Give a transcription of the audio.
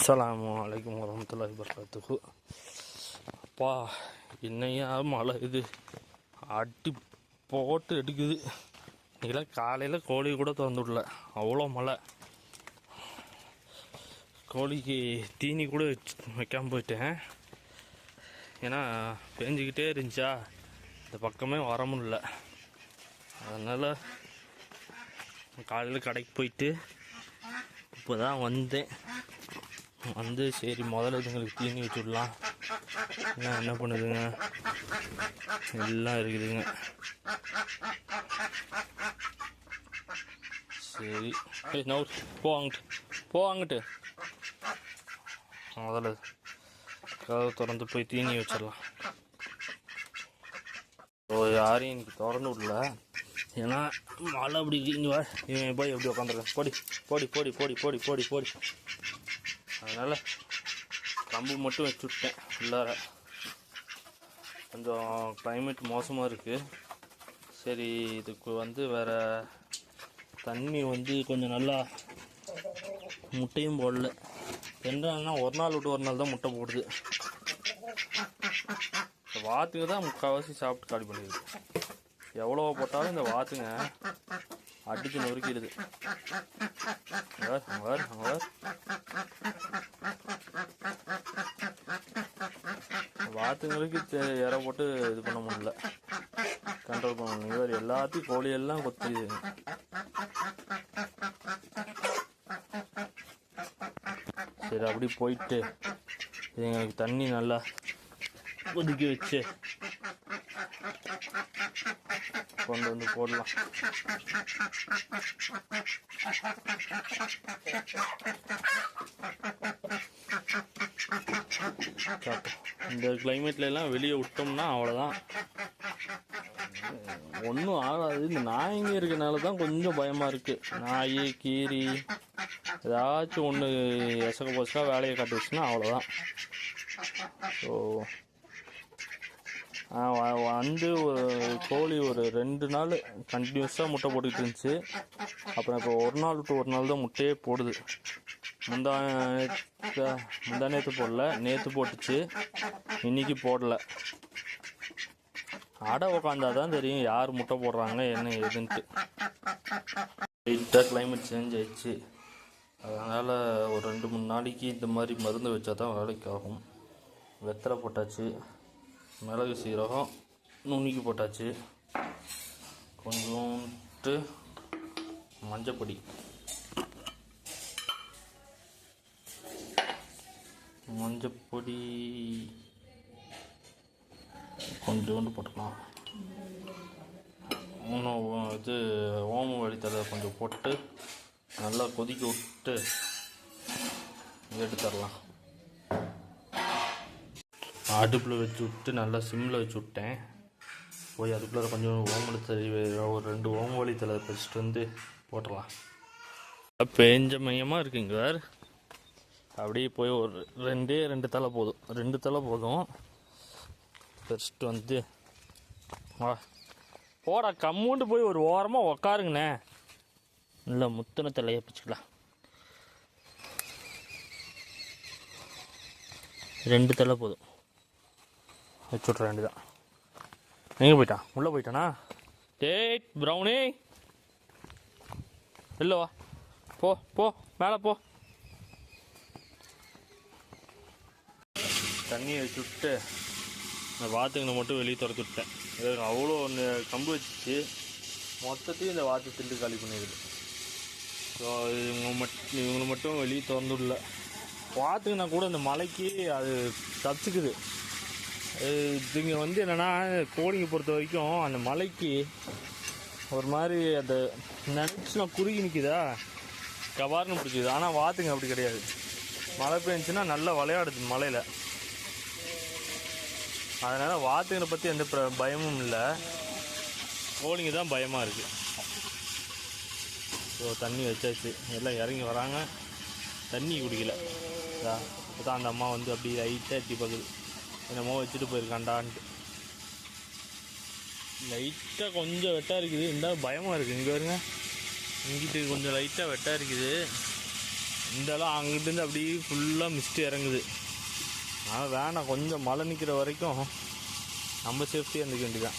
அஸ்ஸலாமு அலைக்கும் வரஹ்மத்துல்லாஹி வபரகாத்துஹு. அப்பா என்னையா மழை இது அடி போட்டு எடுக்குது. இதெல்லாம் காலையில் கோழி கூட திறந்து விடல, அவ்வளோ மழை. கோழிக்கு தீனி கூட வைக்காமல் போயிட்டேன். ஏன்னா பேஞ்சிக்கிட்டே இருந்துச்சா, இந்த பக்கமே வர முடியல. அதனால் காலையில் கடைக்கு போயிட்டு இப்போ தான் வந்தேன். சரி முதல்ல இதுங்களுக்கு தீனி வச்சு விடலாம். என்ன பண்ணுதுங்க, எல்லாம் இருக்குதுங்க. சரி போவாங்கிட்டு முதல்ல கதவை திறந்து போய் தீனி வச்சிடலாம். யாரையும் இன்னைக்கு திறந்து விடல, ஏன்னா மழை அப்படி இங்கே இவன் போய் எப்படி உட்காந்துருக்கேன். போடி போடி போடி போடி போடி போடி. அதனால் கம்பு மட்டும் வச்சு விட்டேன். உள்ளார கொஞ்சம் கிளைமேட் மோசமாக இருக்குது. சரி இதுக்கு வேறு தண்ணி கொஞ்சம் நல்லா முட்டையும் போடல. என்னன்னா ஒரு நாள் விட்டு ஒரு நாள் தான் முட்டை போடுது. இந்த வாத்துங்க தான் முக்கால்வாசி சாப்பிட்டு காலி பண்ணிடுது. எவ்வளோ போட்டாலும் இந்த வாத்துங்க அடிச்சு நொறுக்கிடுது. வாத்துங்களுக்கு இற போட்டு இது பண்ண முடியல, கண்ட்ரோல் பண்ண முடியல. இவர் எல்லாத்தையும் கோழியெல்லாம் கொத்திடுது. சரி அப்படி போயிட்டு எங்களுக்கு தண்ணி நல்லா கொதிக்க வச்சு கொண்டு வந்து போடலாம். இந்த கிளைமேட்ல எல்லாம் வெளியே விட்டோம்னா அவ்வளோதான், ஒன்றும் ஆகாது. இந்த நாய்ங்க இருக்கனால தான் கொஞ்சம் பயமாக இருக்குது. நாய் கீரி ஏதாச்சும் ஒன்று எசக்க போசக்கா வேலையை காட்டுச்சுன்னா அவ்வளோதான். ஸோ ஒரு கோழி ஒரு 2 நாள் கண்டினியூஸாக முட்டை போட்டுக்கிட்டு இருந்துச்சு. அப்புறம் இப்போ ஒரு நாள் விட்டு ஒரு நாள் தான் முட்டையே போடுது. முந்தா நேற்று போடல, நேற்று போட்டுச்சு, இன்னைக்கு போடலை. அடை உக்காந்தாதான் தெரியும் யார் முட்டை போடுறாங்க என்ன ஏதுன்ட்டு. லைட்டாக கிளைமேட் சேஞ்ச் ஆயிடுச்சு. அதனால் ஒரு 2-3 நாளைக்கு இந்த மாதிரி மருந்து வச்சா தான் வேலைக்கு ஆகும். வெத்தலை போட்டாச்சு, மிளகு சீரகம் நுணுக்கி போட்டாச்சு, கொஞ்சோண்டு மஞ்சப்பொடி, கொஞ்சோண்டு போட்டுக்கலாம். இன்னும் ஓம வழித்தலை கொஞ்சம் போட்டு நல்லா கொதிக்க விட்டு எடுத்துடலாம். அடுப்பில் வச்சு விட்டு நல்லா சிம்மில் வச்சு விட்டேன். போய் அதுக்குள்ளே கொஞ்சம் ஓமவழித்தலை ஒரு 2 ஓமவழித்தலை பறிச்சுட்டு வந்து போட்டுடலாம். பேஞ்ச மையமாக இருக்குங்க. அப்படியே போய் ஒரு 2 தலை போதும், 2 தலை போதும். பறிச்சுட்டு வா போடா கம்முண்டு போய் ஒரு ஓரமாக உக்காருங்கண்ணே. இல்லை முத்தின தலையை பிடிச்சிக்கலாம். 2 தலை போதும், வச்சு விட்ற வேண்டியதான். எங்கே போயிட்டான்? உள்ளே போயிட்டானா? டேய் ப்ரௌனி, இல்லை வா, போ மேலே போ. தண்ணியை வச்சு விட்டு இந்த வாத்துங்களை மட்டும் வெளியே துரத்து விட்டேன். அவ்வளோ கம்பு வச்சு மொத்தத்தையும் இந்த வாத்து திண்டு காலி பண்ணிடுது. ஸோ இவங்களை மட்டும் வெளியே திறந்து விடல. வாத்துக்குன்னா கூட இந்த மலைக்கு அது தச்சுக்குது. இதுங்க என்னென்னா கோழிங்க பொறுத்த வரைக்கும் அந்த மலைக்கு ஒரு மாதிரி அதை நினச்சினா குறுகி நிற்கிதா, கவார்னு பிடிச்சிது. ஆனால் வாத்துங்க அப்படி கிடையாது. மழை பெஞ்சுன்னா நல்லா விளையாடுது மலையில். அதனால் வாத்துங்களை பற்றி எந்த பயமும் இல்லை, கோழிங்க தான் பயமாக இருக்குது. ஸோ தண்ணி வச்சாச்சு, எல்லாம் இறங்கி வராங்க. தண்ணி குடிக்கல தான் அந்த அம்மா அப்படி லைட்டாக எட்டி பார்க்குது, என்னமோ வச்சுட்டு போயிருக்காண்டான்ட்டு. லைட்டாக கொஞ்சம் வெட்டாக இருக்குது, இருந்தாலும் பயமாக இருக்குது. இங்கே பாருங்க, இங்கிட்டு கொஞ்சம் லைட்டாக வெட்டாக இருக்குது. இந்தெல்லாம் அங்கிட்டிருந்து அப்படியே ஃபுல்லாக மிஸ்ட்டு இறங்குது. அதனால் வேணாம், கொஞ்சம் மழை நிற்கிற வரைக்கும் நம்ம சேஃப்டியாக இருந்துக்க வேண்டியதான்.